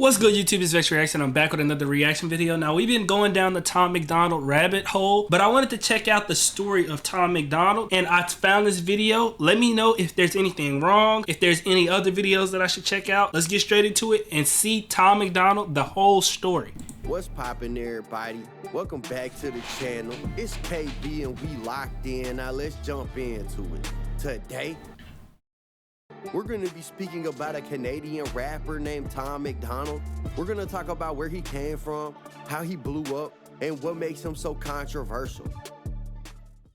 What's good, YouTube? It's Vex Reaction. I'm back with another reaction video. Now, we've been going down the Tom MacDonald rabbit hole, but I wanted to check out the story of Tom MacDonald, and I found this video. Let me know if there's anything wrong, if there's any other videos that I should check out. Let's get straight into it and see Tom MacDonald, the whole story. What's poppin', everybody? Welcome back to the channel. It's KB and we locked in. Now let's jump into it. Today, we're going to be speaking about a Canadian rapper named Tom MacDonald. We're going to talk about where he came from, how he blew up, and what makes him so controversial.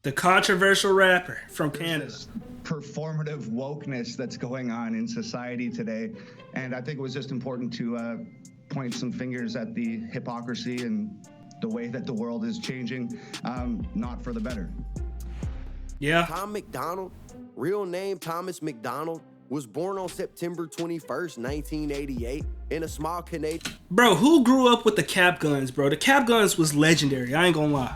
The controversial rapper from Canada. This performative wokeness that's going on in society today. And I think it was just important to point some fingers at the hypocrisy and the way that the world is changing, not for the better. Yeah. Tom MacDonald, real name Thomas MacDonald, was born on September 21st, 1988 in a small Canadian Bro, who grew up with the cap guns, bro? The cap guns was legendary, I ain't gonna lie.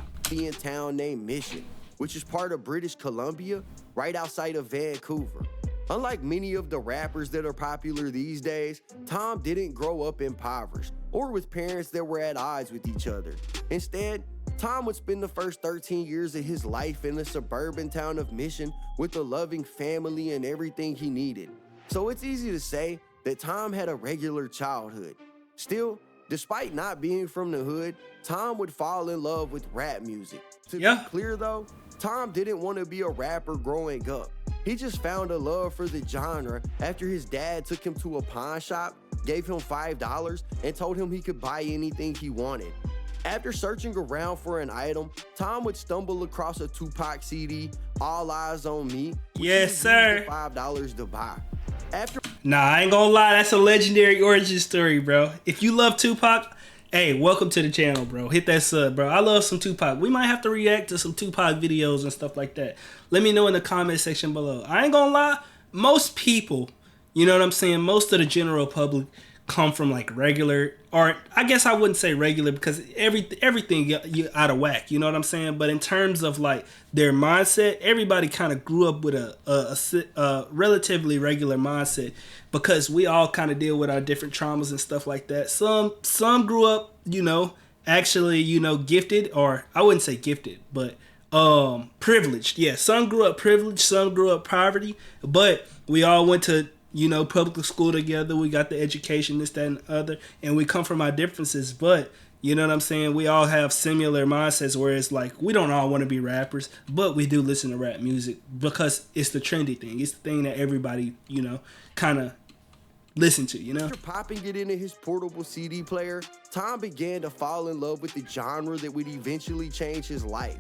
town named Mission, which is part of British Columbia, right outside of Vancouver. Unlike many of the rappers that are popular these days, Tom didn't grow up impoverished or with parents that were at odds with each other. Instead, Tom would spend the first 13 years of his life in the suburban town of Mission with a loving family and everything he needed. So it's easy to say that Tom had a regular childhood. Still, despite not being from the hood, Tom would fall in love with rap music. To be clear though, Tom didn't want to be a rapper growing up. He just found a love for the genre after his dad took him to a pawn shop, gave him $5, and told him he could buy anything he wanted. After searching around for an item, Tom would stumble across a Tupac CD, All Eyes on Me, which Yes, sir. $5 to buy. Nah, I ain't gonna lie, that's a legendary origin story, bro. If you love Tupac, hey, welcome to the channel, bro. Hit that sub, bro. I love some Tupac. We might have to react to some Tupac videos and stuff like that. Let me know in the comment section below. I ain't gonna lie, most people, you know what I'm saying, most of the general public come from like regular, or I guess I wouldn't say regular because everything you out of whack, you know what I'm saying? But in terms of like their mindset, everybody kind of grew up with a relatively regular mindset because we all kind of deal with our different traumas and stuff like that. Some grew up, you know, actually, you know, gifted, or I wouldn't say gifted, but privileged. Yeah, some grew up privileged, some grew up poverty, but we all went to, you know, public school together. We got the education, this, that, and the other, and we come from our differences, but you know what I'm saying, we all have similar mindsets where it's like we don't all want to be rappers, but we do listen to rap music because it's the trendy thing. It's the thing that everybody, you know, kind of listen to, you know. After popping it into his portable CD player, Tom began to fall in love with the genre that would eventually change his life.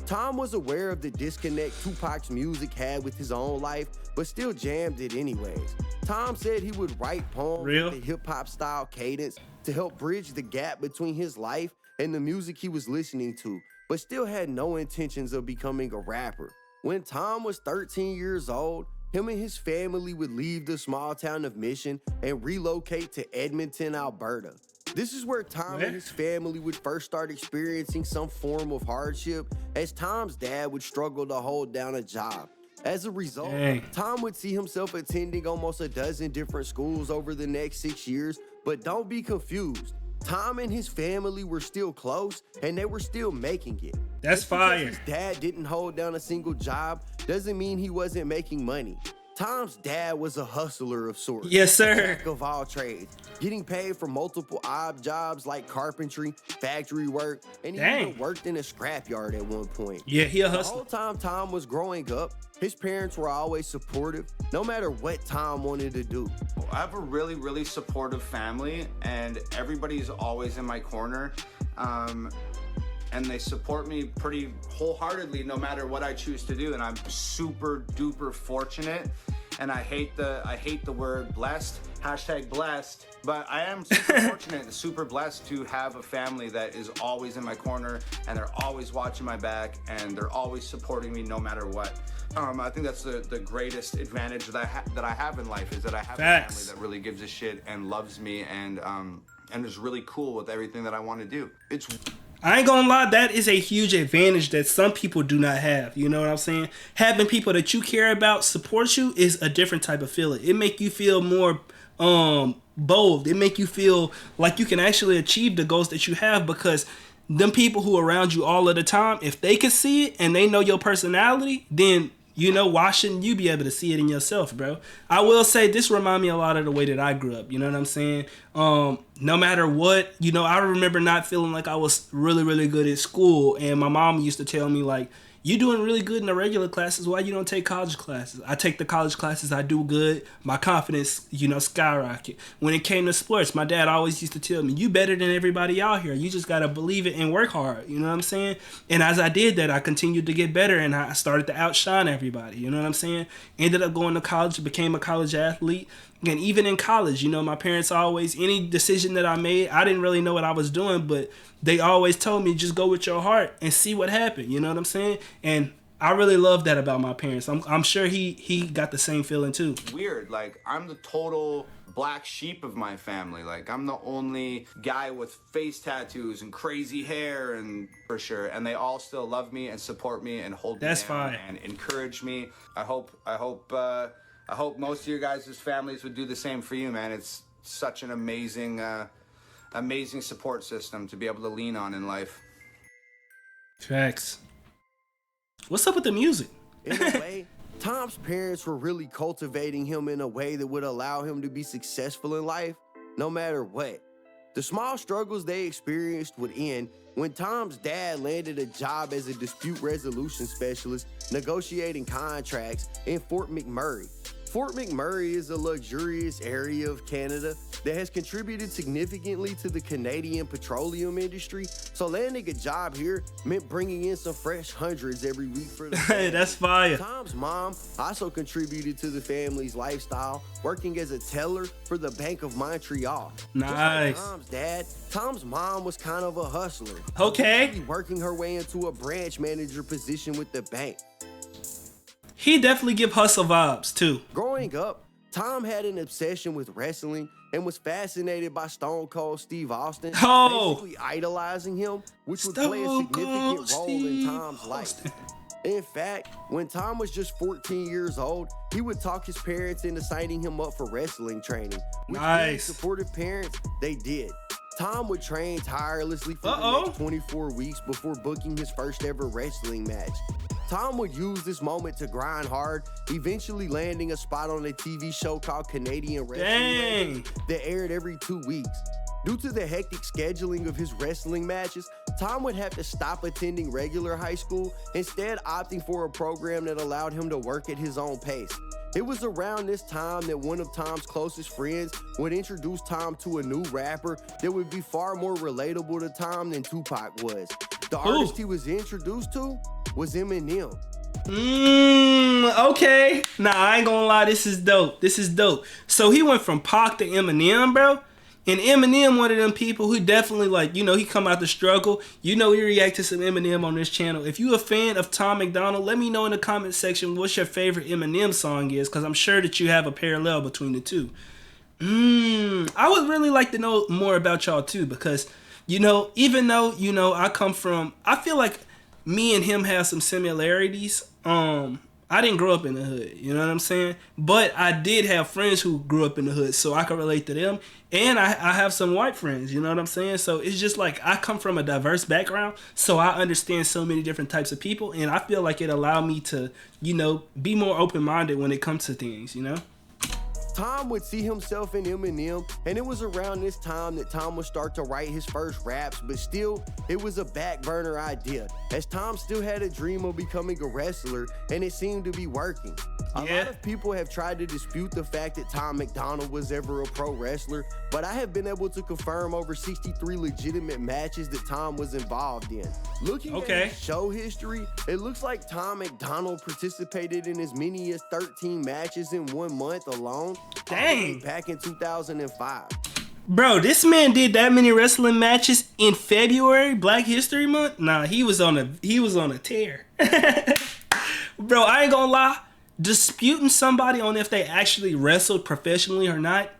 Tom was aware of the disconnect Tupac's music had with his own life, but still jammed it anyways. Tom said he would write poems with a hip-hop style cadence to help bridge the gap between his life and the music he was listening to, but still had no intentions of becoming a rapper. When Tom was 13 years old, him and his family would leave the small town of Mission and relocate to Edmonton, Alberta. This is where Tom and his family would first start experiencing some form of hardship, as Tom's dad would struggle to hold down a job. As a result, Tom would see himself attending almost a dozen different schools over the next 6 years, but don't be confused. Tom and his family were still close, and they were still making it. That's fire. His dad didn't hold down a single job doesn't mean he wasn't making money. Tom's dad was a hustler of sorts. Yes, sir. A jack of all trades, getting paid for multiple odd jobs like carpentry, factory work, and he even worked in a scrapyard at one point. Yeah, he a hustler. The whole time Tom was growing up, his parents were always supportive, no matter what Tom wanted to do. I have a really, really supportive family, and everybody's always in my corner. And they support me pretty wholeheartedly no matter what I choose to do, and I'm super duper fortunate. And I hate the word blessed, #blessed, but I am super fortunate and super blessed to have a family that is always in my corner, and they're always watching my back, and they're always supporting me no matter what. I think that's the greatest advantage that I have in life, is that I have a family that really gives a shit and loves me, and is really cool with everything that I want to do. I ain't gonna lie, that is a huge advantage that some people do not have. You know what I'm saying? Having people that you care about support you is a different type of feeling. It make you feel more bold. It make you feel like you can actually achieve the goals that you have, because them people who are around you all of the time, if they can see it and they know your personality, then why shouldn't you be able to see it in yourself, bro? I will say this remind me a lot of the way that I grew up. You know what I'm saying? No matter what, I remember not feeling like I was really, really good at school. And my mom used to tell me, like, you doing really good in the regular classes. Why you don't take college classes? I take the college classes. I do good. My confidence, skyrocket. When it came to sports, my dad always used to tell me, you better than everybody out here. You just got to believe it and work hard. You know what I'm saying? And as I did that, I continued to get better and I started to outshine everybody. You know what I'm saying? Ended up going to college, became a college athlete. And even in college, my parents always, any decision that I made, I didn't really know what I was doing, but they always told me, just go with your heart and see what happened. You know what I'm saying? And I really love that about my parents. I'm sure he got the same feeling too. Weird, like I'm the total black sheep of my family. Like I'm the only guy with face tattoos and crazy hair, and for sure. And they all still love me and support me and hold me down and encourage me. I hope most of your guys' families would do the same for you, man. It's such an amazing support system to be able to lean on in life. Facts. What's up with the music? In a way, Tom's parents were really cultivating him in a way that would allow him to be successful in life, no matter what. The small struggles they experienced would end when Tom's dad landed a job as a dispute resolution specialist negotiating contracts in Fort McMurray. Fort McMurray is a luxurious area of Canada that has contributed significantly to the Canadian petroleum industry, so landing a job here meant bringing in some fresh hundreds every week for the family. Hey, that's fire. Tom's mom also contributed to the family's lifestyle, working as a teller for the Bank of Montreal. Nice. Just like Tom's dad, Tom's mom was kind of a hustler. Okay. Working her way into a branch manager position with the bank. He definitely give hustle vibes too. Growing up, Tom had an obsession with wrestling and was fascinated by Stone Cold Steve Austin, basically idolizing him, which would play a significant role in Tom's life. In fact, when Tom was just 14 years old, he would talk his parents into signing him up for wrestling training. Which being supportive parents, they did. Tom would train tirelessly for the next 24 weeks before booking his first ever wrestling match. Tom would use this moment to grind hard, eventually landing a spot on a TV show called Canadian Wrestling that aired every 2 weeks. Due to the hectic scheduling of his wrestling matches, Tom would have to stop attending regular high school, instead opting for a program that allowed him to work at his own pace. It was around this time that one of Tom's closest friends would introduce Tom to a new rapper that would be far more relatable to Tom than Tupac was. The artist he was introduced to was Eminem. Okay. Nah, I ain't gonna lie, this is dope. So he went from Pac to Eminem, bro. And Eminem, one of them people who definitely, like, he come out the struggle. We react to some Eminem on this channel. If you a fan of Tom MacDonald, let me know in the comment section what your favorite Eminem song is, because I'm sure that you have a parallel between the two. I would really like to know more about y'all too, because, even though, I feel like me and him have some similarities. I didn't grow up in the hood, you know what I'm saying? But I did have friends who grew up in the hood, so I can relate to them. And I have some white friends, you know what I'm saying? So it's just like I come from a diverse background, so I understand so many different types of people, and I feel like it allowed me to, be more open-minded when it comes to things, Tom would see himself in Eminem, and it was around this time that Tom would start to write his first raps, but still, it was a back burner idea, as Tom still had a dream of becoming a wrestler, and it seemed to be working. A lot of people have tried to dispute the fact that Tom MacDonald was ever a pro wrestler, but I have been able to confirm over 63 legitimate matches that Tom was involved in. Looking at his show history, it looks like Tom MacDonald participated in as many as 13 matches in 1 month alone. Dang. Back in 2005. Bro, this man did that many wrestling matches in February, Black History Month? Nah, he was on a tear. Bro, I ain't gonna lie. Disputing somebody on if they actually wrestled professionally or not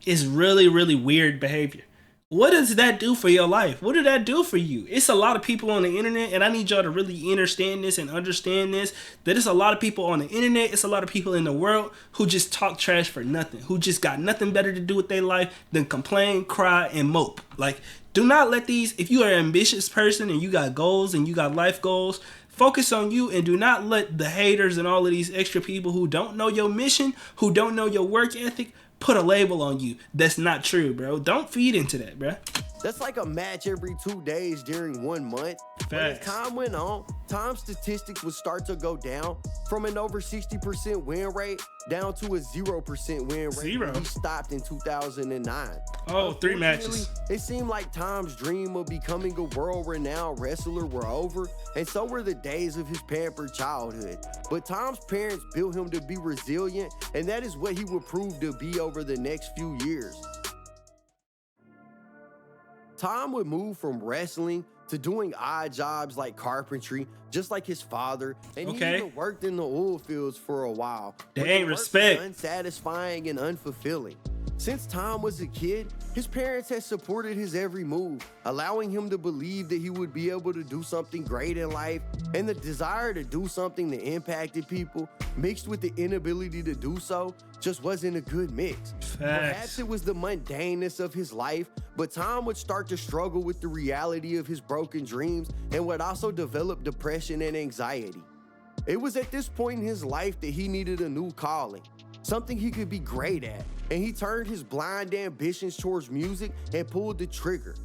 is really, really weird behavior. What does that do for your life? What did that do for you? It's a lot of people on the internet, and I need y'all to really understand this and understand this. That it's a lot of people on the internet, it's a lot of people in the world who just talk trash for nothing, who just got nothing better to do with their life than complain, cry, and mope. Like, do not let these, if you are an ambitious person and you got goals and you got life goals, focus on you and do not let the haters and all of these extra people who don't know your mission, who don't know your work ethic, put a label on you. That's not true, bro. Don't feed into that, bro. That's like a match every 2 days during 1 month. But as time went on, Tom's statistics would start to go down from an over 60% win rate down to a 0% win rate. When he stopped in 2009. Oh, 3 matches. It seemed like Tom's dream of becoming a world-renowned wrestler were over, and so were the days of his pampered childhood. But Tom's parents built him to be resilient, and that is what he would prove to be over the next few years. Tom would move from wrestling to doing odd jobs like carpentry, just like his father, and he even worked in the oil fields for a while. Dang, respect. Unsatisfying and unfulfilling. Since Tom was a kid, his parents had supported his every move, allowing him to believe that he would be able to do something great in life, and the desire to do something that impacted people, mixed with the inability to do so, just wasn't a good mix. Perhaps it was the mundaneness of his life, but Tom would start to struggle with the reality of his broken dreams and would also develop depression and anxiety. It was at this point in his life that he needed a new calling, something he could be great at, and he turned his blind ambitions towards music and pulled the trigger.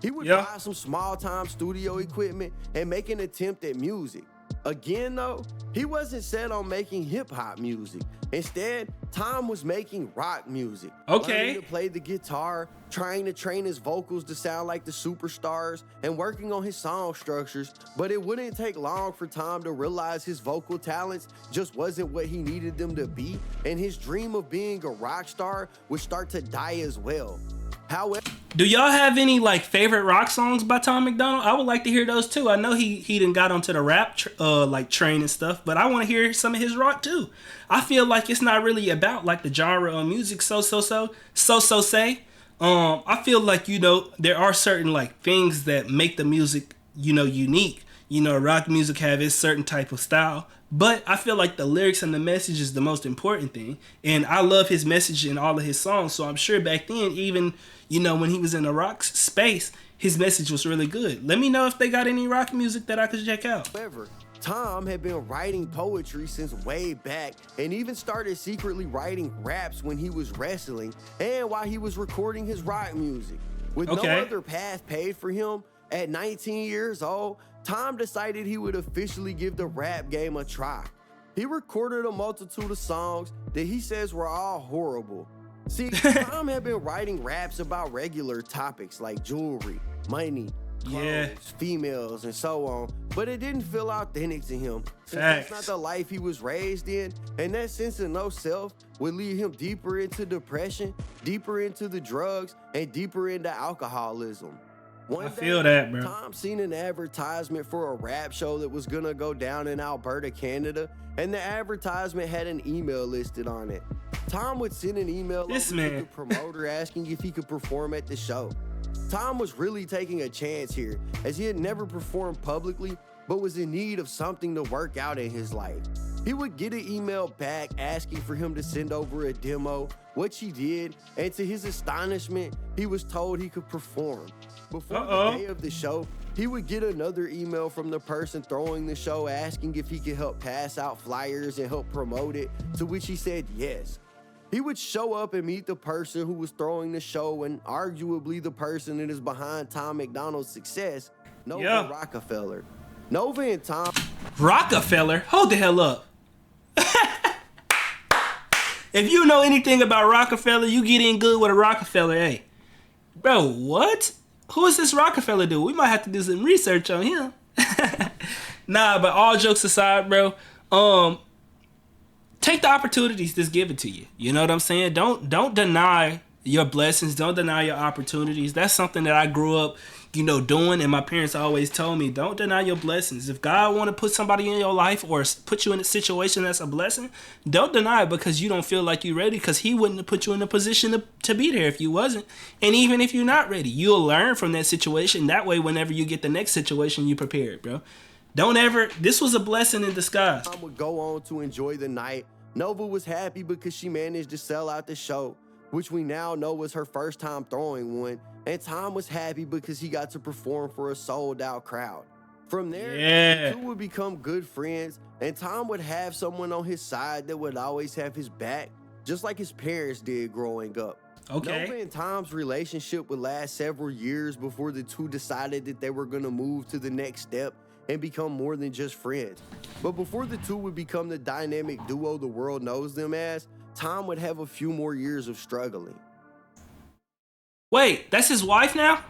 He would buy some small-time studio equipment and make an attempt at music. Again, though, he wasn't set on making hip-hop music. Instead, Tom was making rock music. Learning to play the guitar, trying to train his vocals to sound like the superstars, and working on his song structures. But it wouldn't take long for Tom to realize his vocal talents just wasn't what he needed them to be, and his dream of being a rock star would start to die as well. However, do y'all have any like favorite rock songs by Tom MacDonald? I would like to hear those too. I know he done got onto the rap like train and stuff, but I want to hear some of his rock too. I feel like it's not really about like the genre of music. So say. I feel like, you know, there are certain like things that make the music, you know, unique. You know, rock music have its certain type of style, but I feel like the lyrics and the message is the most important thing. And I love his message in all of his songs. So I'm sure back then, even, you know, when he was in the rock space, his message was really good. Let me know if they got any rock music that I could check out. However, Tom had been writing poetry since way back and even started secretly writing raps when he was wrestling and while he was recording his rock music. With no other path paid for him, at 19 years old, Tom decided he would officially give the rap game a try. He recorded a multitude of songs that he says were all horrible. See, Tom had been writing raps about regular topics like jewelry, money, clothes, females, and so on, but it didn't feel authentic to him. That's not the life he was raised in, and that sense of no self would lead him deeper into depression, deeper into the drugs, and deeper into alcoholism. One day, Tom seen an advertisement for a rap show that was gonna go down in Alberta, Canada, and the advertisement had an email listed on it. Tom would send an email to the promoter asking if he could perform at the show. Tom was really taking a chance here, as he had never performed publicly, but was in need of something to work out in his life. He would get an email back asking for him to send over a demo, which he did, and to his astonishment, he was told he could perform. Before the day of the show, he would get another email from the person throwing the show asking if he could help pass out flyers and help promote it, to which he said yes. He would show up and meet the person who was throwing the show and arguably the person that is behind Tom MacDonald's success, Nova Rockefeller. Nova and Tom... Rockefeller? Hold the hell up. If you know anything about Rockefeller, you get in good with a Rockefeller, hey. Bro, what? Who is this Rockefeller dude? We might have to do some research on him. Nah, but all jokes aside, bro, take the opportunities that's given to you. You know what I'm saying? Don't deny your blessings. Don't deny your opportunities. That's something that I grew up, doing, and my parents always told me, don't deny your blessings. If God want to put somebody in your life or put you in a situation that's a blessing, don't deny it because you don't feel like you're ready, because he wouldn't have put you in a position to be there if you wasn't. And even if you're not ready, you'll learn from that situation. That way, whenever you get the next situation, you prepared, bro. This was a blessing in disguise. Tom would go on to enjoy the night. Nova was happy because she managed to sell out the show, which we now know was her first time throwing one. And Tom was happy because he got to perform for a sold-out crowd. From there, the two would become good friends, and Tom would have someone on his side that would always have his back, just like his parents did growing up. Okay. Nova and Tom's relationship would last several years before the two decided that they were going to move to the next step and become more than just friends. But before the two would become the dynamic duo the world knows them as, Tom would have a few more years of struggling. Wait, that's his wife now?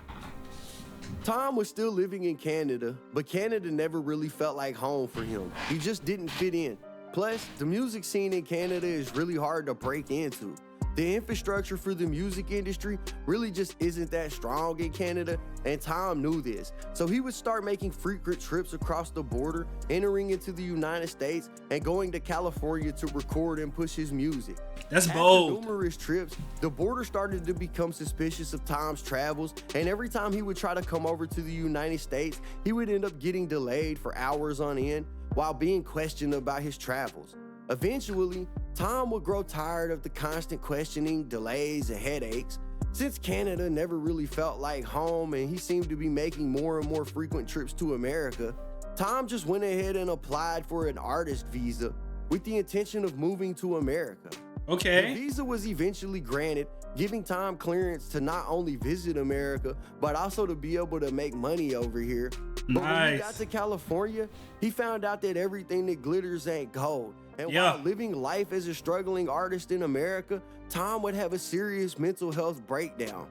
Tom was still living in Canada, but Canada never really felt like home for him. He just didn't fit in. Plus, the music scene in Canada is really hard to break into. The infrastructure for the music industry really just isn't that strong in Canada, and Tom knew this. So he would start making frequent trips across the border, entering into the United States, and going to California to record and push his music. That's bold. After numerous trips, the border started to become suspicious of Tom's travels, and every time he would try to come over to the United States, he would end up getting delayed for hours on end while being questioned about his travels. Eventually, Tom would grow tired of the constant questioning, delays, and headaches. Since Canada never really felt like home and he seemed to be making more and more frequent trips to America, Tom just went ahead and applied for an artist visa with the intention of moving to America. Okay. The visa was eventually granted, giving Tom clearance to not only visit America, but also to be able to make money over here. But when he got to California, he found out that everything that glitters ain't gold. And while living life as a struggling artist in America, Tom would have a serious mental health breakdown.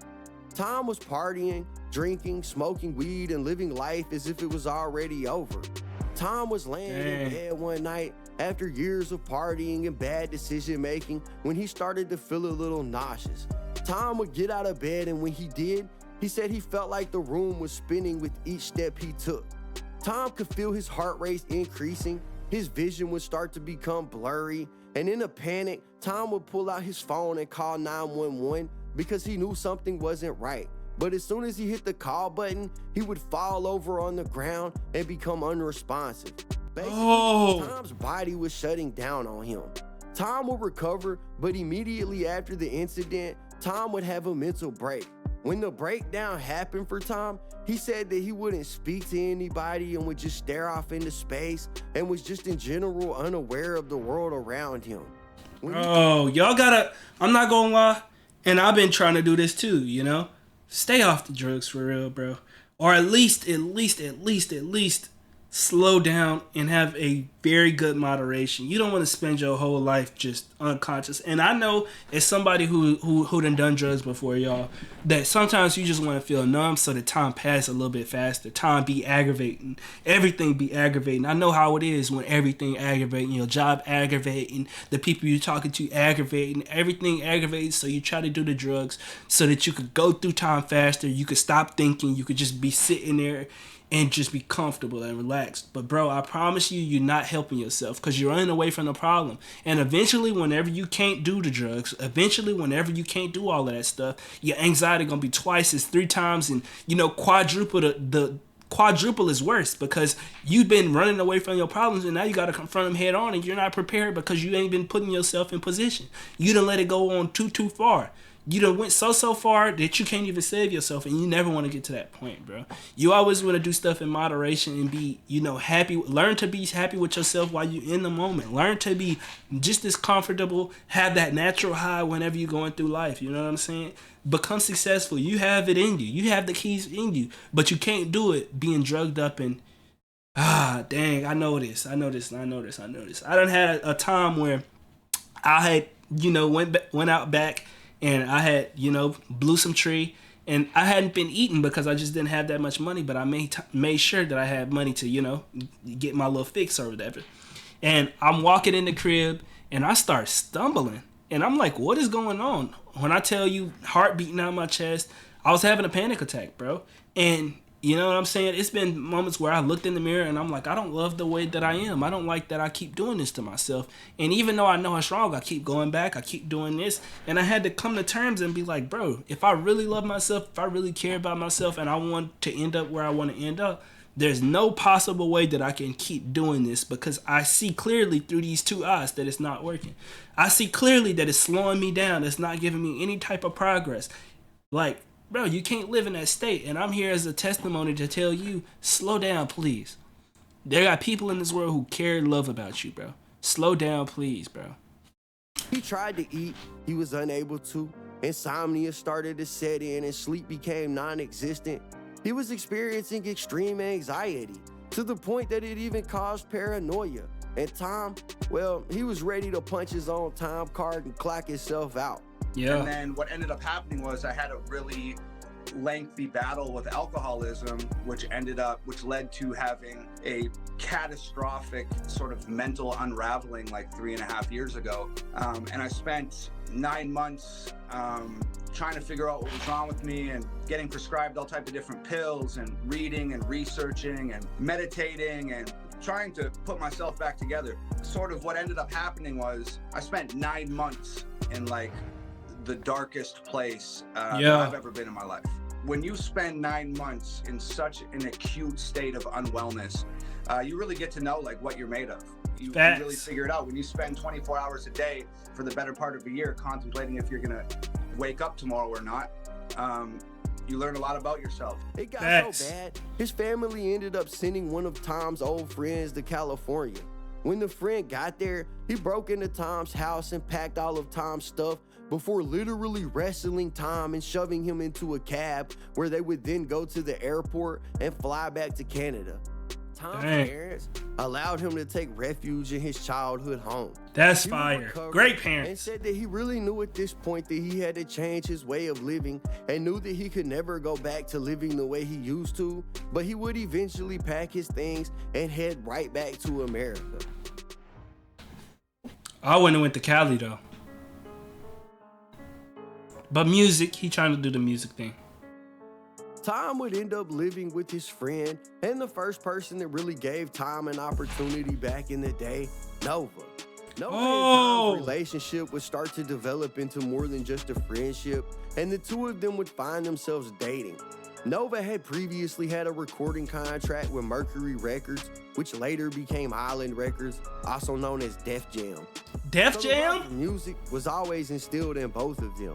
Tom was partying, drinking, smoking weed, and living life as if it was already over. Tom was laying in bed one night after years of partying and bad decision making when he started to feel a little nauseous. Tom would get out of bed, and when he did, he said he felt like the room was spinning with each step he took. Tom could feel his heart rate increasing, his vision would start to become blurry, and in a panic, Tom would pull out his phone and call 911 because he knew something wasn't right. But as soon as he hit the call button, he would fall over on the ground and become unresponsive. Basically, Tom's body was shutting down on him. Tom would recover, but immediately after the incident, Tom would have a mental break. When the breakdown happened for Tom, he said that he wouldn't speak to anybody and would just stare off into space and was just in general unaware of the world around him. Y'all gotta, I'm not gonna lie, and I've been trying to do this too, Stay off the drugs for real, bro. Or at least slow down and have a very good moderation. You don't want to spend your whole life just unconscious. And I know as somebody who done drugs before, y'all, that sometimes you just want to feel numb so that time pass a little bit faster. Time be aggravating. Everything be aggravating. I know how it is when everything aggravating. Your job aggravating. The people you're talking to aggravating. Everything aggravates. So you try to do the drugs so that you could go through time faster. You could stop thinking. You could just be sitting there and just be comfortable and relaxed. But bro, I promise you, you're not helping yourself because you're running away from the problem. And eventually, whenever you can't do the drugs, whenever you can't do all of that stuff, your anxiety gonna be twice as 3 times and quadruple the quadruple is worse because you've been running away from your problems and now you got to confront them head on and you're not prepared because you ain't been putting yourself in position. You done let it go on too far. You done went so far that you can't even save yourself, and you never want to get to that point, bro. You always want to do stuff in moderation and be, happy. Learn to be happy with yourself while you're in the moment. Learn to be just as comfortable, have that natural high whenever you're going through life. You know what I'm saying? Become successful. You have it in you. You have the keys in you, but you can't do it being drugged up and, dang, I know this. I done had a time where I had, went out back and I had, blew some tree, and I hadn't been eating because I just didn't have that much money, but I made sure that I had money to, get my little fix or whatever. And I'm walking in the crib, and I start stumbling. And I'm like, what is going on? When I tell you heart beating out my chest, I was having a panic attack, bro. And you know what I'm saying? It's been moments where I looked in the mirror and I'm like, I don't love the way that I am. I don't like that I keep doing this to myself. And even though I know it's wrong, I keep going back. I keep doing this. And I had to come to terms and be like, bro, if I really love myself, if I really care about myself and I want to end up where I want to end up, there's no possible way that I can keep doing this, because I see clearly through these two eyes that it's not working. I see clearly that it's slowing me down. It's not giving me any type of progress. Like, bro, you can't live in that state. And I'm here as a testimony to tell you, slow down, please. There got people in this world who care and love about you, bro. Slow down, please, bro. He tried to eat, he was unable to. Insomnia started to set in and sleep became non-existent. He was experiencing extreme anxiety to the point that it even caused paranoia. And Tom, well, he was ready to punch his own time card and clock himself out. Yeah. And then what ended up happening was I had a really lengthy battle with alcoholism, which led to having a catastrophic sort of mental unraveling like 3.5 years ago. And I spent 9 months trying to figure out what was wrong with me and getting prescribed all type of different pills and reading and researching and meditating and trying to put myself back together. Sort of what ended up happening was I spent 9 months in like the darkest place that I've ever been in my life. When you spend 9 months in such an acute state of unwellness, you really get to know like what you're made of. You really figure it out when you spend 24 hours a day for the better part of a year contemplating if you're gonna wake up tomorrow or not. You learn a lot about yourself. It got so bad, his family ended up sending one of Tom's old friends to California. When the friend got there, he broke into Tom's house and packed all of Tom's stuff before literally wrestling Tom and shoving him into a cab where they would then go to the airport and fly back to Canada. Tom's parents allowed him to take refuge in his childhood home. That's fire. Great parents. And said that he really knew at this point that he had to change his way of living and knew that he could never go back to living the way he used to, but he would eventually pack his things and head right back to America. I wouldn't have went to Cali though. But music, he trying to do the music thing. Tom would end up living with his friend and the first person that really gave Tom an opportunity back in the day, Nova. Nova and Tom's relationship would start to develop into more than just a friendship, and the two of them would find themselves dating. Nova had previously had a recording contract with Mercury Records, which later became Island Records, also known as Def Jam. Def Jam? The music was always instilled in both of them.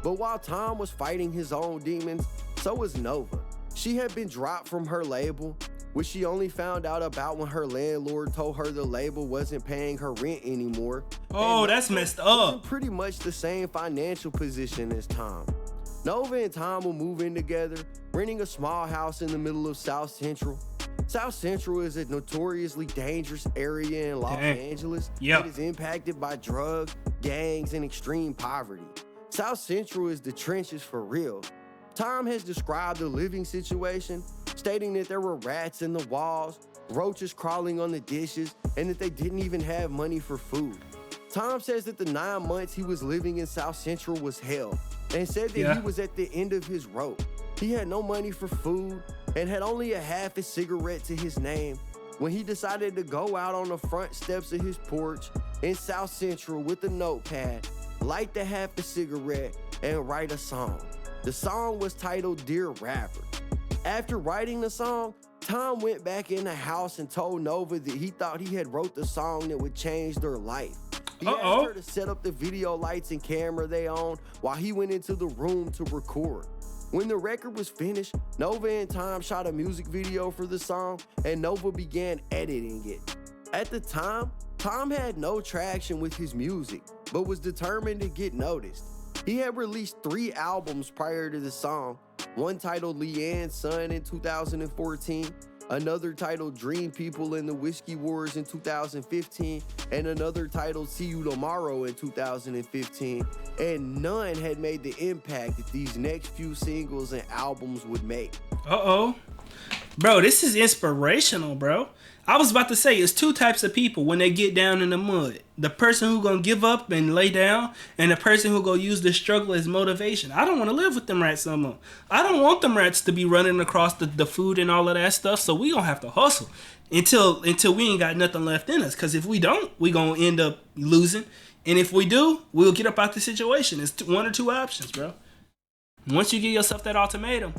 But while Tom was fighting his own demons, so was Nova. She had been dropped from her label, which she only found out about when her landlord told her the label wasn't paying her rent anymore. Oh, that's messed up. In pretty much the same financial position as Tom. Nova and Tom will move in together, renting a small house in the middle of South Central. South Central is a notoriously dangerous area in Los Angeles that is impacted by drugs, gangs, and extreme poverty. South Central is the trenches for real. Tom has described the living situation, stating that there were rats in the walls, roaches crawling on the dishes, and that they didn't even have money for food. Tom says that the 9 months he was living in South Central was hell, and said that he was at the end of his rope. He had no money for food and had only a half a cigarette to his name when he decided to go out on the front steps of his porch in South Central with a notepad, light the half a cigarette, and write a song. The song was titled Dear Rapper. After writing the song, Tom went back in the house and told Nova that he thought he had wrote the song that would change their life. He asked her to set up the video lights and camera they owned while he went into the room to record. When the record was finished, Nova and Tom shot a music video for the song, and Nova began editing it. At the time, Tom had no traction with his music, but was determined to get noticed. He had released 3 albums prior to the song, one titled Leanne's Son in 2014, another titled Dream People in the Whiskey Wars in 2015, and another titled See You Tomorrow in 2015, and none had made the impact that these next few singles and albums would make. Bro, this is inspirational, bro. I was about to say, it's two types of people when they get down in the mud. The person who gonna give up and lay down, and the person who gonna use the struggle as motivation. I don't want to live with them rats no more. I don't want them rats to be running across the food and all of that stuff, so we gonna have to hustle until we ain't got nothing left in us. Because if we don't, we gonna end up losing. And if we do, we'll get up out the situation. It's one or two options, bro. Once you give yourself that ultimatum,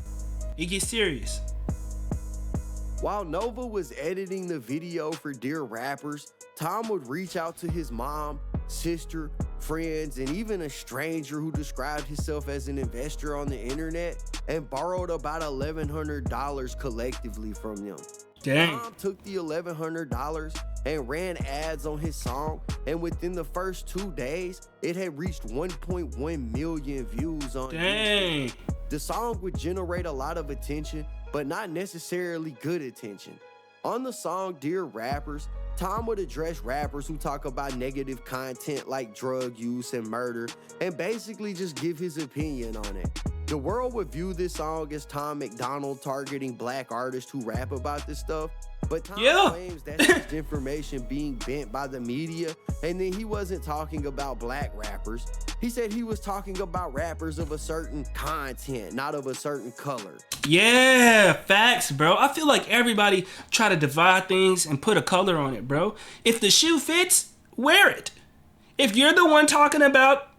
it gets serious. While Nova was editing the video for Dear Rappers, Tom would reach out to his mom, sister, friends, and even a stranger who described himself as an investor on the internet and borrowed about $1,100 collectively from them. Dang. Tom took the $1,100 and ran ads on his song, and within the first 2 days, it had reached 1.1 million views on Dang. YouTube. The song would generate a lot of attention, but not necessarily good attention. On the song Dear Rappers, Tom would address rappers who talk about negative content like drug use and murder, and basically just give his opinion on it. The world would view this song as Tom MacDonald targeting black artists who rap about this stuff, but Tom claims that's just information being bent by the media, and then he wasn't talking about black rappers. He said he was talking about rappers of a certain content, not of a certain color. Yeah, facts, bro. I feel like everybody try to divide things and put a color on it, bro. If the shoe fits, wear it. If you're the one talking about,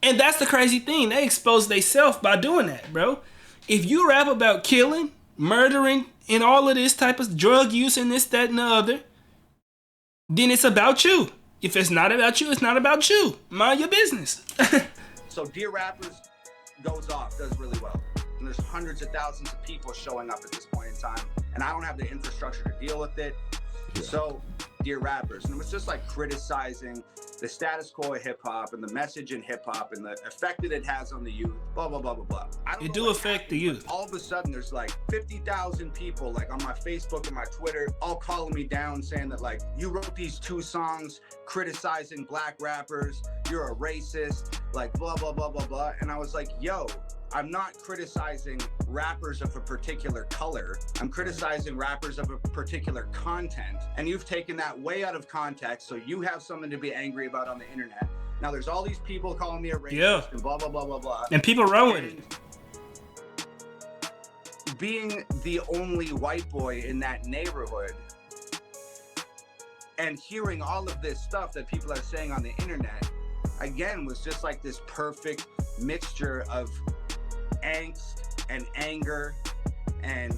and that's the crazy thing, they expose themselves by doing that, bro. If you rap about killing, murdering, and all of this type of drug use and this, that, and the other, then it's about you. If it's not about you, it's not about you. Mind your business. So Dear Rappers goes off, does really well. And there's hundreds of thousands of people showing up at this point in time, and I don't have the infrastructure to deal with it. Yeah. So Dear Rappers, and it was just like criticizing the status quo of hip hop and the message in hip hop and the effect that it has on the youth, blah, blah, blah, blah, blah. It do affect the youth. All of a sudden there's like 50,000 people like on my Facebook and my Twitter all calling me down saying that like, you wrote these 2 songs criticizing black rappers, you're a racist, like blah, blah, blah, blah, blah. And I was like, yo, I'm not criticizing rappers of a particular color. I'm criticizing rappers of a particular content. And you've taken that way out of context, so you have something to be angry about on the internet. Now there's all these people calling me a racist and blah, blah, blah, blah, blah. And people run with it. Being the only white boy in that neighborhood and hearing all of this stuff that people are saying on the internet, again, was just like this perfect mixture of angst and anger and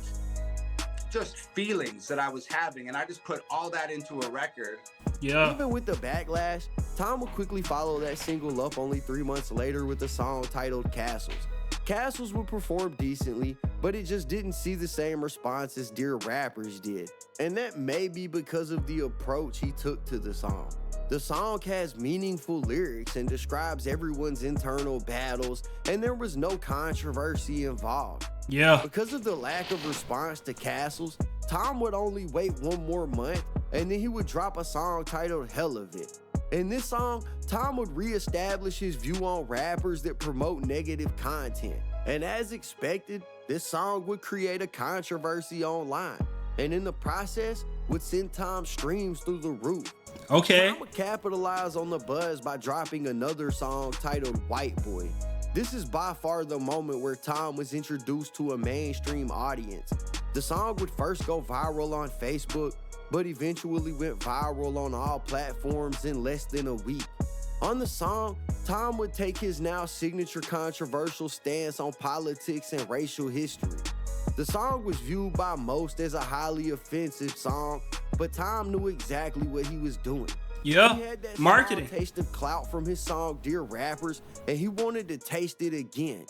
just feelings that I was having, and I just put all that into a record. Yeah. Even with the backlash, Tom would quickly follow that single up only 3 months later with a song titled Castles. Castles would perform decently, but it just didn't see the same response as Dear Rappers did. And that may be because of the approach he took to the song. The song has meaningful lyrics and describes everyone's internal battles, and there was no controversy involved. Yeah. Because of the lack of response to Castles, Tom would only wait 1 more month, and then he would drop a song titled Hell of It. In this song, Tom would reestablish his view on rappers that promote negative content. And as expected, this song would create a controversy online, and in the process, would send Tom's streams through the roof. Okay. Tom would capitalize on the buzz by dropping another song titled White Boy. This is by far the moment where Tom was introduced to a mainstream audience. The song would first go viral on Facebook, but eventually went viral on all platforms in less than a week. On the song, Tom would take his now signature controversial stance on politics and racial history. The song was viewed by most as a highly offensive song, but Tom knew exactly what he was doing. Yeah, he had that marketing. Taste of clout from his song Dear Rappers, and he wanted to taste it again.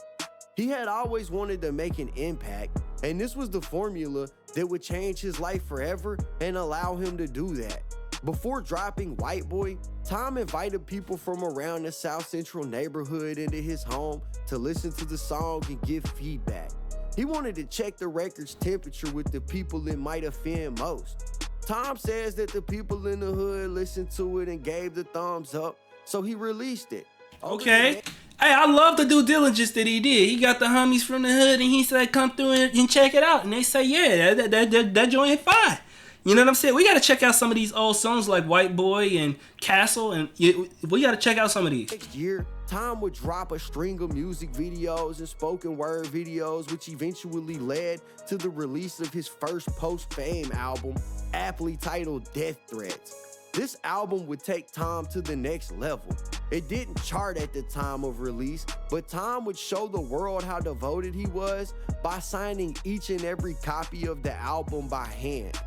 He had always wanted to make an impact, and this was the formula that would change his life forever and allow him to do that. Before dropping White Boy, Tom invited people from around the South Central neighborhood into his home to listen to the song and give feedback. He wanted to check the record's temperature with the people it might offend most. Tom says that the people in the hood listened to it and gave the thumbs up, so he released it. Okay. Hey, I love the due diligence that he did. He got the homies from the hood, and he said, "Come through and check it out." And they say, "Yeah, that joint hit fine." You know what I'm saying? We got to check out some of these old songs like White Boy and Castle, and we got to check out some of these. Next year, Tom would drop a string of music videos and spoken word videos, which eventually led to the release of his first post-fame album, aptly titled Death Threats. This album would take Tom to the next level. It didn't chart at the time of release, but Tom would show the world how devoted he was by signing each and every copy of the album by hand.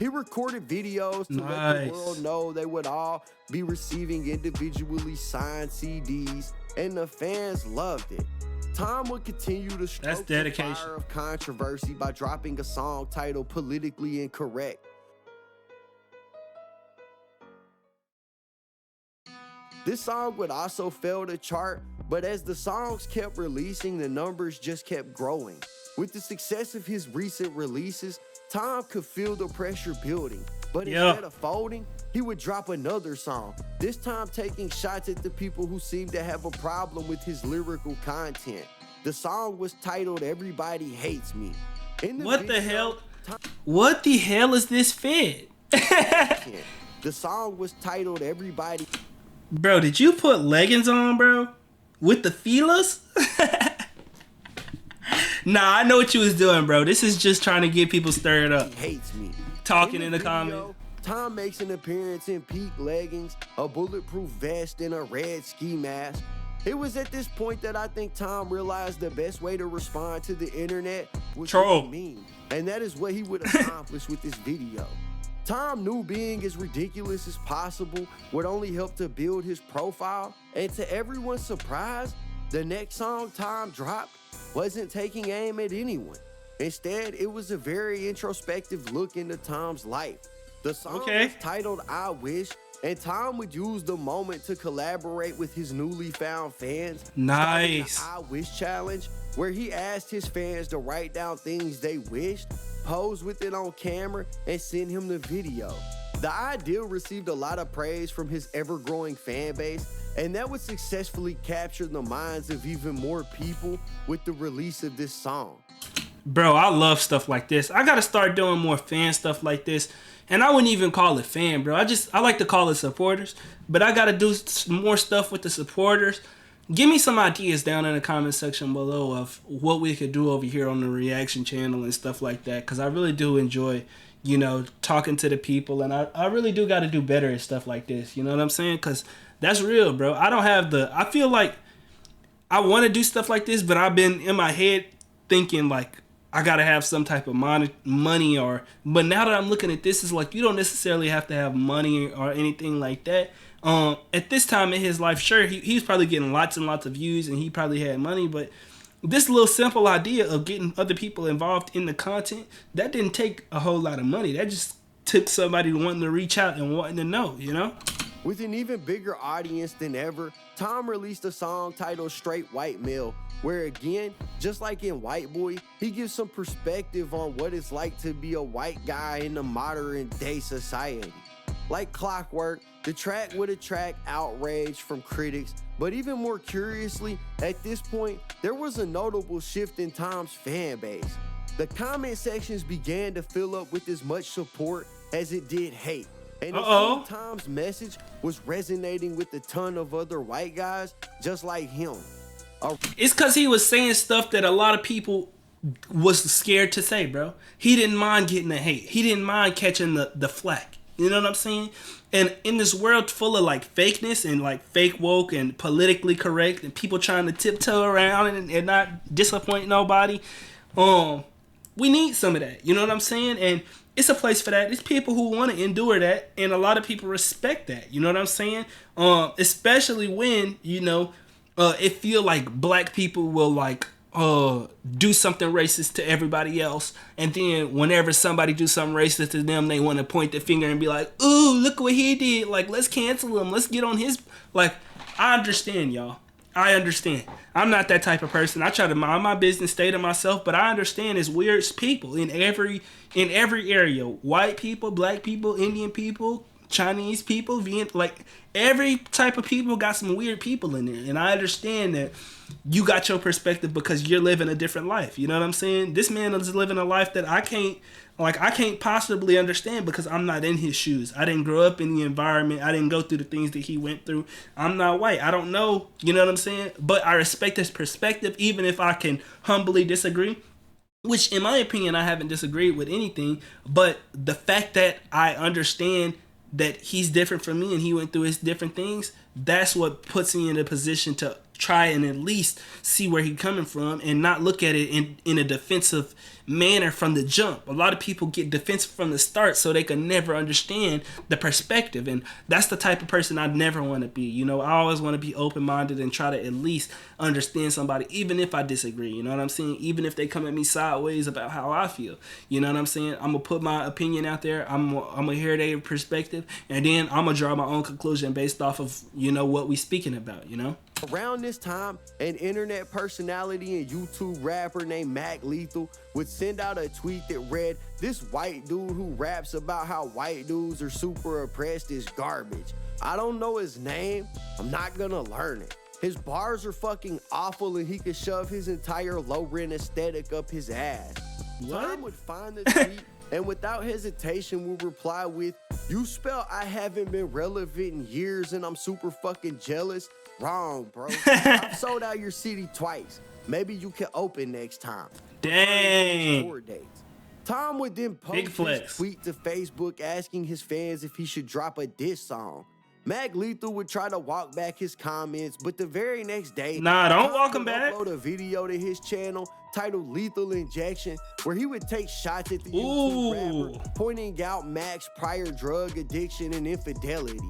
He recorded videos to let the world know they would all be receiving individually signed CDs, and the fans loved it. Tom would continue to stroke the fire of controversy by dropping a song titled Politically Incorrect. This song would also fail to chart, but as the songs kept releasing, the numbers just kept growing. With the success of his recent releases, Tom could feel the pressure building, but instead of folding, he would drop another song, this time taking shots at the people who seemed to have a problem with his lyrical content. The song was titled Everybody Hates Me. What the hell is this fed? The song was titled Everybody. Bro, did you put leggings on, bro? With the feelers? Nah, I know what you was doing, bro. This is just trying to get people stirred up. Hates me. Talking in the comments. Tom makes an appearance in peak leggings, a bulletproof vest, and a red ski mask. It was at this point that I think Tom realized the best way to respond to the internet was to be mean. And that is what he would accomplish with this video. Tom knew being as ridiculous as possible would only help to build his profile, and to everyone's surprise, the next song Tom dropped wasn't taking aim at anyone. Instead, it was a very introspective look into Tom's life. The song was titled I Wish, and Tom would use the moment to collaborate with his newly found fans. Nice. The I Wish challenge, where he asked his fans to write down things they wished, pose with it on camera, and send him the video. The idea received a lot of praise from his ever-growing fan base, and that would successfully capture the minds of even more people with the release of this song. Bro, I love stuff like this. I gotta start doing more fan stuff like this. And I wouldn't even call it fan, bro. I like to call it supporters. But I gotta do more stuff with the supporters. Give me some ideas down in the comment section below of what we could do over here on the reaction channel and stuff like that. Because I really do enjoy, you know, talking to the people. And I really do got to do better at stuff like this. You know what I'm saying? Because that's real, bro. I feel like I want to do stuff like this, but I've been in my head thinking like, I gotta have some type of money but now that I'm looking at this, it's like you don't necessarily have to have money or anything like that. At this time in his life, sure, he's probably getting lots and lots of views and he probably had money, but this little simple idea of getting other people involved in the content, that didn't take a whole lot of money. That just took somebody wanting to reach out and wanting to know, you know? With an even bigger audience than ever, Tom released a song titled Straight White Male, where again, just like in White Boy, he gives some perspective on what it's like to be a white guy in the modern day society. Like clockwork, the track would attract outrage from critics, but even more curiously, at this point, there was a notable shift in Tom's fan base. The comment sections began to fill up with as much support as it did hate. And it seemed Tom's message was resonating with a ton of other white guys just like him. It's because he was saying stuff that a lot of people was scared to say, bro. He didn't mind getting the hate. He didn't mind catching the flack. You know what I'm saying? And in this world full of like fakeness and like fake woke and politically correct and people trying to tiptoe around and not disappoint nobody, we need some of that. You know what I'm saying? And it's a place for that. There's people who want to endure that, and a lot of people respect that. You know what I'm saying? Especially when, you know, it feel like black people will like do something racist to everybody else, and then whenever somebody do something racist to them, they want to point the finger and be like, ooh, look what he did, like let's cancel him, let's get on his, like, I understand, y'all. I understand. I'm not that type of person. I try to mind my business, stay to myself, but I understand it's weird people in every area. White people, black people, Indian people, Chinese people, like every type of people got some weird people in there. And I understand that you got your perspective because you're living a different life. You know what I'm saying? This man is living a life that I can't possibly understand because I'm not in his shoes. I didn't grow up in the environment. I didn't go through the things that he went through. I'm not white. I don't know. You know what I'm saying? But I respect his perspective, even if I can humbly disagree. Which, in my opinion, I haven't disagreed with anything. But the fact that I understand that he's different from me and he went through his different things, that's what puts me in a position to try and at least see where he's coming from and not look at it in a defensive manner from the jump. A lot of people get defensive from the start so they can never understand the perspective, and that's the type of person I never want to be. You know, I always want to be open-minded and try to at least understand somebody, even if I disagree. You know what I'm saying? Even if they come at me sideways about how I feel. You know what I'm saying? I'm gonna put my opinion out there. I'm gonna hear their perspective, and then I'm gonna draw my own conclusion based off of, you know, what we speaking about, you know? Around this time, an internet personality and YouTube rapper named Mac Lethal would send out a tweet that read, "This white dude who raps about how white dudes are super oppressed is garbage. I don't know his name. I'm not gonna learn it. His bars are fucking awful and he could shove his entire low-rent aesthetic up his ass." Tom would find the tweet and without hesitation would reply with, "You spell I haven't been relevant in years and I'm super fucking jealous? Wrong, bro. I've sold out your city twice. Maybe you can open next time." Dang. 4 days. Tom would then post his tweet to Facebook asking his fans if he should drop a diss song. Mac Lethal would try to walk back his comments, but the very next day, don't walk him back. Upload a video to his channel titled Lethal Injection, where he would take shots at the YouTube rapper, pointing out Mac's prior drug addiction and infidelities.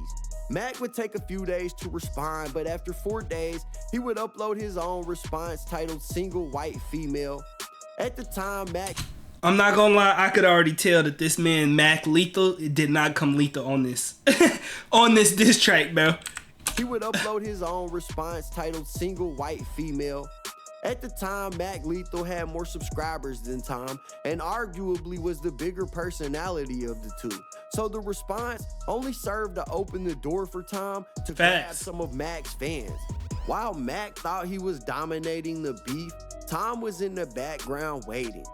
Mac would take a few days to respond, but after 4 days, he would upload his own response titled Single White Female. At the time, Mac... I'm not gonna lie, I could already tell that this man, Mac Lethal, did not come lethal on this. on this diss track, bro. He would upload his own response titled Single White Female. At the time, Mac Lethal had more subscribers than Tom and arguably was the bigger personality of the two. So the response only served to open the door for Tom to grab some of Mac's fans. While Mac thought he was dominating the beef, Tom was in the background waiting.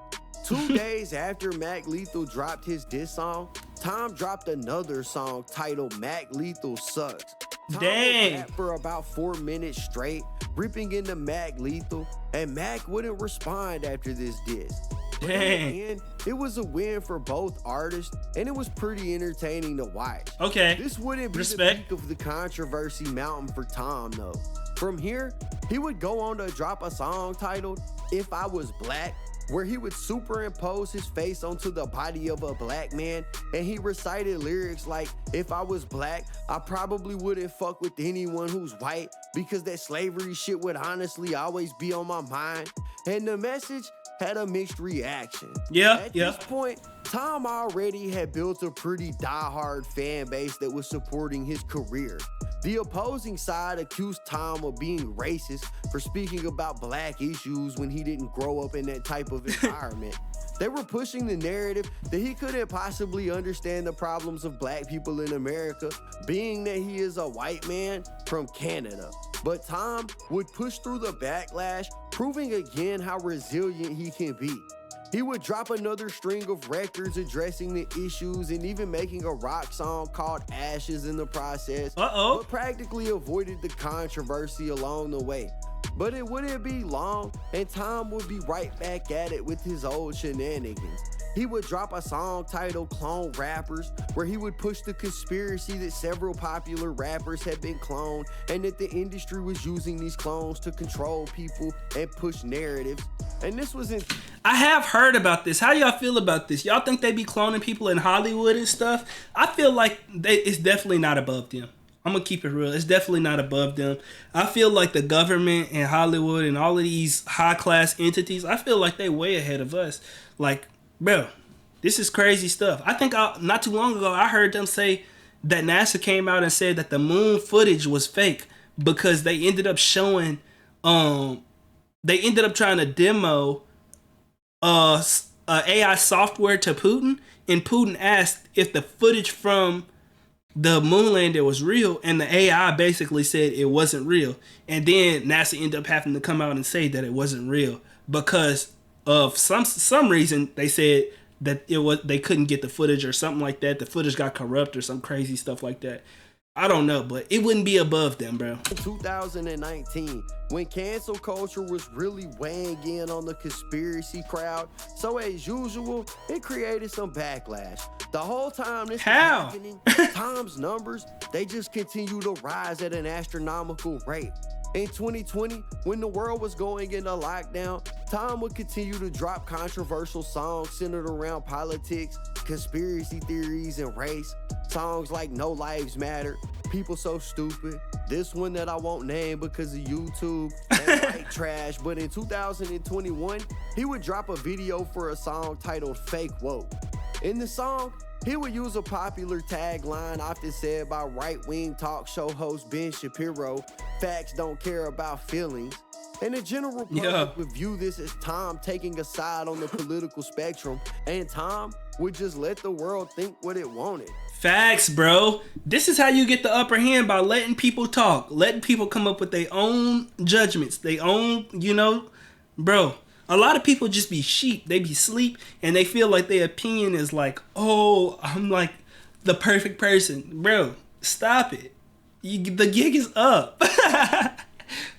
2 days after Mac Lethal dropped his diss song, Tom dropped another song titled Mac Lethal Sucks. Tom would rap for about 4 minutes straight, ripping into Mac Lethal, and Mac wouldn't respond after this diss. But in the end, it was a win for both artists, and it was pretty entertaining to watch. Okay. This wouldn't be the peak of the controversy mountain for Tom, though. From here, he would go on to drop a song titled If I Was Black, where he would superimpose his face onto the body of a black man, and he recited lyrics like, "If I was black, I probably wouldn't fuck with anyone who's white, because that slavery shit would honestly always be on my mind." And the message had a mixed reaction. At this point, Tom already had built a pretty diehard fan base that was supporting his career. The opposing side accused Tom of being racist for speaking about black issues when he didn't grow up in that type of environment. They were pushing the narrative that he couldn't possibly understand the problems of black people in America, being that he is a white man from Canada. But Tom would push through the backlash, proving again how resilient he can be. He would drop another string of records addressing the issues and even making a rock song called Ashes in the process, but practically avoided the controversy along the way. But it wouldn't be long, and Tom would be right back at it with his old shenanigans. He would drop a song titled Clone Rappers, where he would push the conspiracy that several popular rappers had been cloned and that the industry was using these clones to control people and push narratives. And this was in... I have heard about this. How y'all feel about this? Y'all think they be cloning people in Hollywood and stuff? I feel like it's definitely not above them. I'm going to keep it real. It's definitely not above them. I feel like the government and Hollywood and all of these high-class entities, I feel like they way ahead of us. Like, bro, this is crazy stuff. I think not too long ago, I heard them say that NASA came out and said that the moon footage was fake because they ended up showing, they ended up trying to demo AI software to Putin, and Putin asked if the footage from the moon landing was real, and the AI basically said it wasn't real. And then NASA ended up having to come out and say that it wasn't real because of some reason. They said that they couldn't get the footage or something like that. The footage got corrupt or some crazy stuff like that. I don't know, but it wouldn't be above them, bro. In 2019, when cancel culture was really weighing in on the conspiracy crowd, so as usual, it created some backlash. The whole time this was happening, Tom's numbers, they just continue to rise at an astronomical rate. In 2020, when the world was going into lockdown, Tom would continue to drop controversial songs centered around politics, conspiracy theories, and race. Songs like No Lives Matter, People So Stupid, this one that I won't name because of YouTube, and White Trash. But in 2021, he would drop a video for a song titled Fake Woke. In the song, he would use a popular tagline often said by right-wing talk show host Ben Shapiro, "Facts don't care about feelings." And the general public would view this as Tom taking a side on the political spectrum, and Tom would just let the world think what it wanted. Facts, bro. This is how you get the upper hand, by letting people talk, letting people come up with their own judgments, their own, bro. A lot of people just be sheep. They be sleep, and they feel like their opinion is like, oh, I'm like the perfect person. Bro, stop it. The gig is up.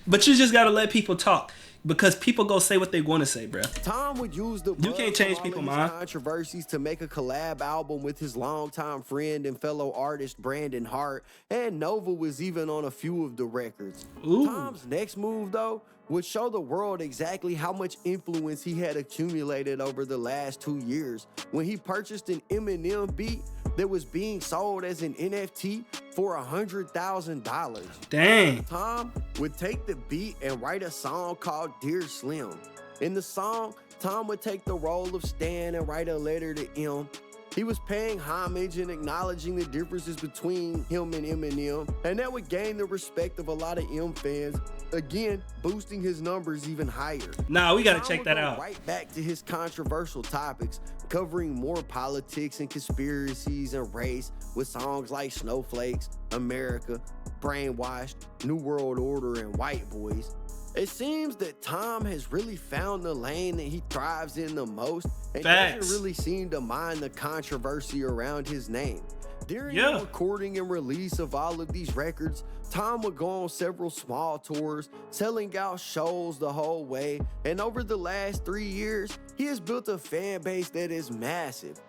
But you just got to let people talk, because people go say what they want to say, bro. Tom would use the you can't change people's mind. Controversies to make a collab album with his longtime friend and fellow artist Brandon Hart, and Nova was even on a few of the records. Ooh. Tom's next move, though, would show the world exactly how much influence he had accumulated over the last 2 years when he purchased an Eminem beat that was being sold as an NFT for $100,000. Dang. Tom would take the beat and write a song called Dear Slim. In the song, Tom would take the role of Stan and write a letter to M. He was paying homage and acknowledging the differences between him and Eminem, and that would gain the respect of a lot of M fans, again, boosting his numbers even higher. Nah, we gotta Tom check would that go out. right back to his controversial topics, covering more politics and conspiracies and race with songs like Snowflakes, America, Brainwashed, New World Order, and White Boys. It seems that Tom has really found the lane that he thrives in the most, and doesn't really seem to mind the controversy around his name. During the recording and release of all of these records, Tom would go on several small tours, selling out shows the whole way, and over the last 3 years, he has built a fan base that is massive.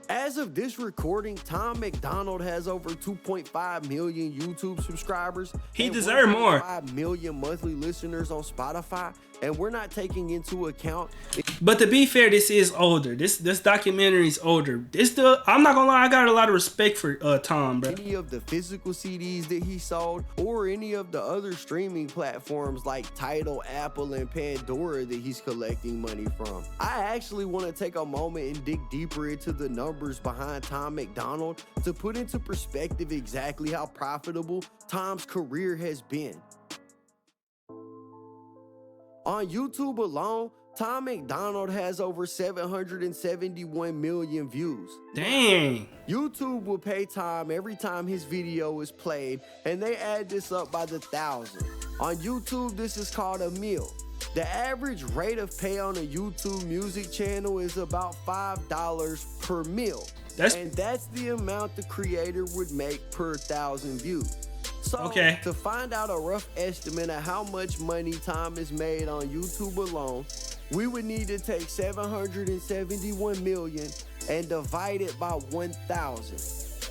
As of this recording, Tom MacDonald has over 2.5 million YouTube subscribers. He deserves more. 5 million monthly listeners on Spotify, and we're not taking into account. But to be fair, this is older. This documentary is older. I'm not gonna lie, I got a lot of respect for Tom, bro. Any of the physical CDs that he sold, or any of the other streaming platforms like Tidal, Apple, and Pandora that he's collecting money from. I actually want to take a moment and dig deeper into the numbers behind Tom MacDonald to put into perspective exactly how profitable Tom's career has been. On YouTube alone, Tom MacDonald has over 771 million views. Dang. YouTube will pay Tom every time his video is played, and they add this up by the thousand. On YouTube, this is called a mil. The average rate of pay on a YouTube music channel is about $5 per mil. And that's the amount the creator would make per 1,000 views. So, to find out a rough estimate of how much money Tom has made on YouTube alone, we would need to take 771 million and divide it by 1,000,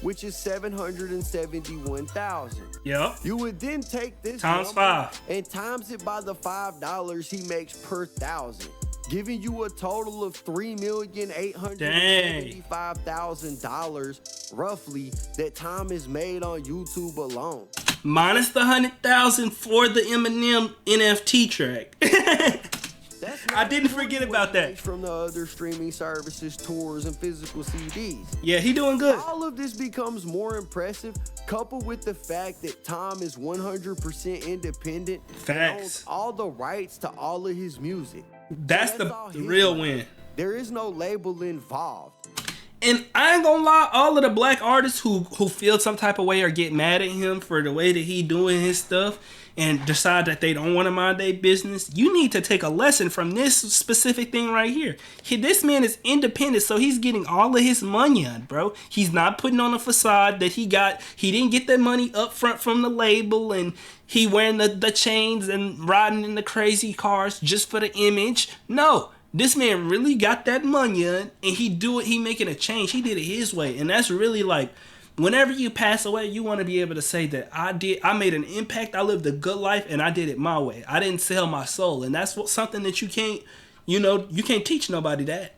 which is 771,000. Yep. You would then take this times 5 and times it by the $5 he makes per 1,000, giving you a total of $3,875,000 roughly that Tom has made on YouTube alone. Minus the 100,000 for the Eminem NFT track. I didn't forget about that. From the other streaming services, tours, and physical CDs. Yeah, he doing good. All of this becomes more impressive, coupled with the fact that Tom is 100% independent. Facts. Owns all the rights to all of his music. That's the real win. There is no label involved. And I ain't gonna lie, all of the black artists who feel some type of way or get mad at him for the way that he doing his stuff and decide that they don't want to mind their business, you need to take a lesson from this specific thing right here. This man is independent, so he's getting all of his money on, bro. He's not putting on a facade that he got. He didn't get that money up front from the label, and he wearing the chains and riding in the crazy cars just for the image. No. This man really got that money on, and he making a change. He did it his way. And that's really like, whenever you pass away, you want to be able to say that I made an impact, I lived a good life, and I did it my way. I didn't sell my soul. And that's something that you can't teach nobody that.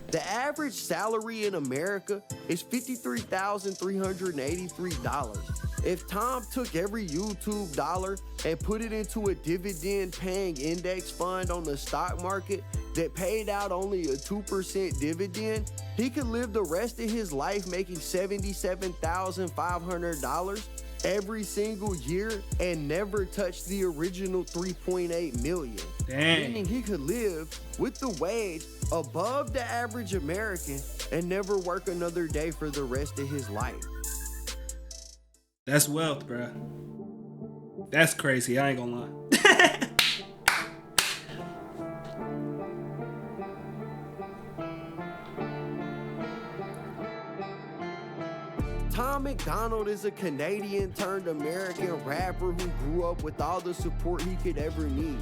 The average salary in America is $53,383. If Tom took every YouTube dollar and put it into a dividend-paying index fund on the stock market that paid out only a 2% dividend, he could live the rest of his life making $77,500 every single year and never touch the original $3.8 million. Dang. Meaning he could live with the wage above the average American and never work another day for the rest of his life. That's wealth, bro. That's crazy. I ain't gonna lie. Tom MacDonald is a Canadian turned American rapper who grew up with all the support he could ever need.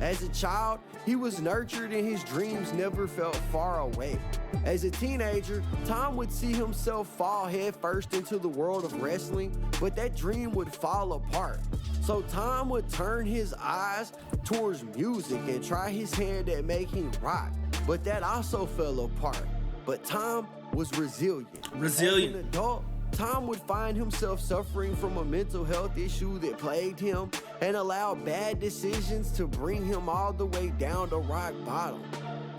As a child, he was nurtured and his dreams never felt far away. As a teenager, Tom would see himself fall headfirst into the world of wrestling, but that dream would fall apart. So Tom would turn his eyes towards music and try his hand at making rock, but that also fell apart. But Tom was resilient. As an adult, Tom would find himself suffering from a mental health issue that plagued him and allowed bad decisions to bring him all the way down to rock bottom.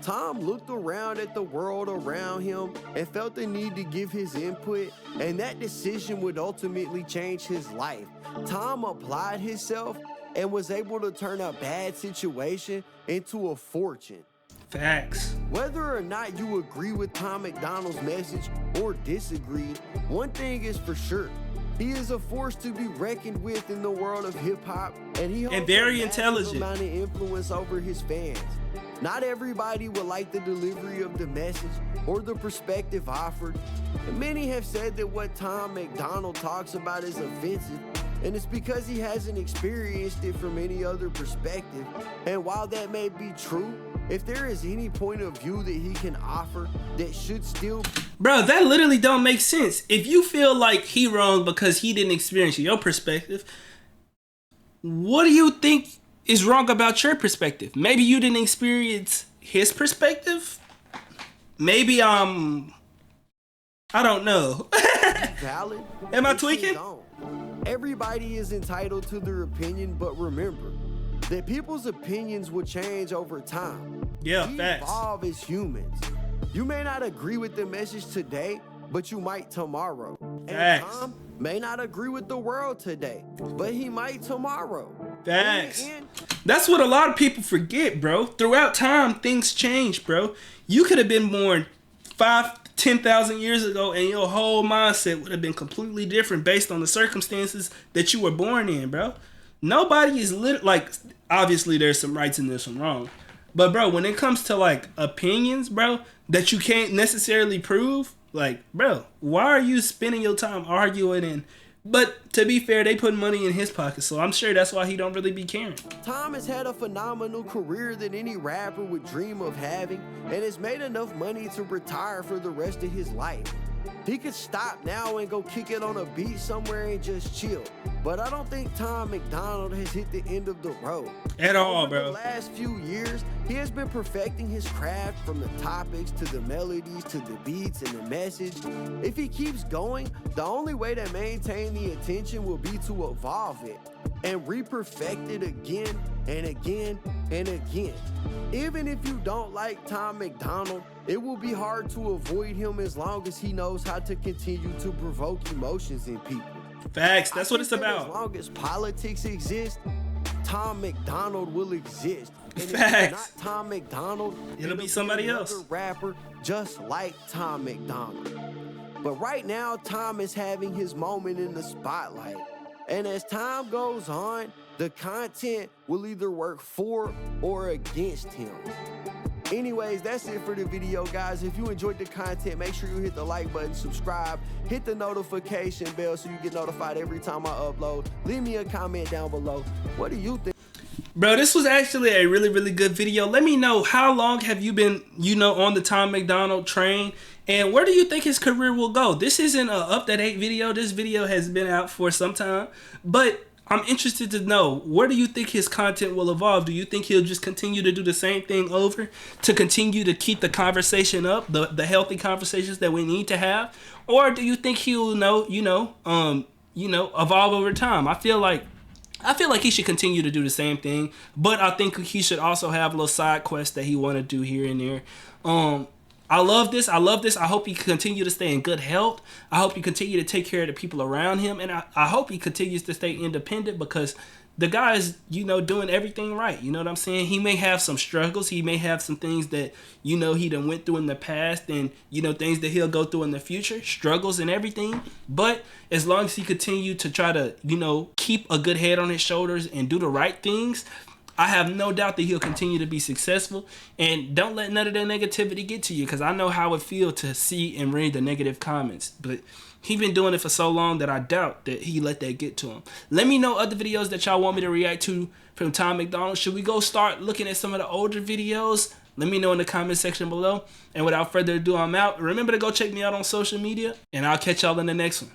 Tom looked around at the world around him and felt the need to give his input, and that decision would ultimately change his life. Tom applied himself and was able to turn a bad situation into a fortune. Facts. Whether or not you agree with Tom MacDonald's message or disagree, one thing is for sure. He is a force to be reckoned with in the world of hip-hop, and he holds very a massive intelligent amount of influence over his fans. Not everybody will like the delivery of the message or the perspective offered, and many have said that what Tom MacDonald talks about is offensive, and it's because he hasn't experienced it from any other perspective. And while that may be true, if there is any point of view that he can offer that should still... Bro, that literally don't make sense. If you feel like he wrong because he didn't experience your perspective, what do you think is wrong about your perspective? Maybe you didn't experience his perspective? Maybe, I don't know. valid. Am I tweaking? Everybody is entitled to their opinion, but remember that people's opinions will change over time. Yeah, we facts. evolve as humans. You may not agree with the message today, but you might tomorrow. Facts. And Tom may not agree with the world today, but he might tomorrow. Facts. That's what a lot of people forget, bro. Throughout time, things change, bro. You could have been born 10,000 years ago, and your whole mindset would have been completely different based on the circumstances that you were born in, bro. Nobody is like, obviously there's some rights and there's some wrong. But, bro, when it comes to, like, opinions, bro, that you can't necessarily prove, like, bro, why are you spending your time arguing? But to be fair, they put money in his pocket, so I'm sure that's why he don't really be caring. Tom has had a phenomenal career that any rapper would dream of having, and has made enough money to retire for the rest of his life. He could stop now and go kick it on a beach somewhere and just chill. But I don't think Tom MacDonald has hit the end of the road. At all, bro. Over the last few years, he has been perfecting his craft from the topics to the melodies to the beats and the message. If he keeps going, the only way to maintain the attention will be to evolve it and re-perfect it again and again and again. Even if you don't like Tom MacDonald, it will be hard to avoid him as long as he knows how to continue to provoke emotions in people. Facts, that's what it's about. As long as politics exist, Tom MacDonald will exist. And if Facts. it's not Tom MacDonald, It'll be somebody another else. rapper just like Tom MacDonald. But right now, Tom is having his moment in the spotlight. And as time goes on, the content will either work for or against him. Anyways, that's it for the video, guys. If you enjoyed the content, make sure you hit the like button, subscribe, hit the notification bell so you get notified every time I upload. Leave me a comment down below. What do you think? Bro, this was actually a really, really good video. Let me know, how long have you been, on the Tom MacDonald train? And where do you think his career will go? This isn't an up-to-date video. This video has been out for some time. But I'm interested to know, where do you think his content will evolve? Do you think he'll just continue to do the same thing over to continue to keep the conversation up, the healthy conversations that we need to have? Or do you think he'll, evolve over time? I feel like he should continue to do the same thing, but I think he should also have little side quests that he want to do here and there. I love this. I hope he continue to stay in good health. I hope he continue to take care of the people around him, and I hope he continues to stay independent, because the guy is, doing everything right. You know what I'm saying? He may have some struggles. He may have some things that, he done went through in the past, and, things that he'll go through in the future, struggles and everything. But as long as he continue to try to, keep a good head on his shoulders and do the right things, I have no doubt that he'll continue to be successful. And don't let none of that negativity get to you, because I know how it feels to see and read the negative comments. But he's been doing it for so long that I doubt that he let that get to him. Let me know other videos that y'all want me to react to from Tom MacDonald. Should we go start looking at some of the older videos? Let me know in the comment section below. And without further ado, I'm out. Remember to go check me out on social media, and I'll catch y'all in the next one.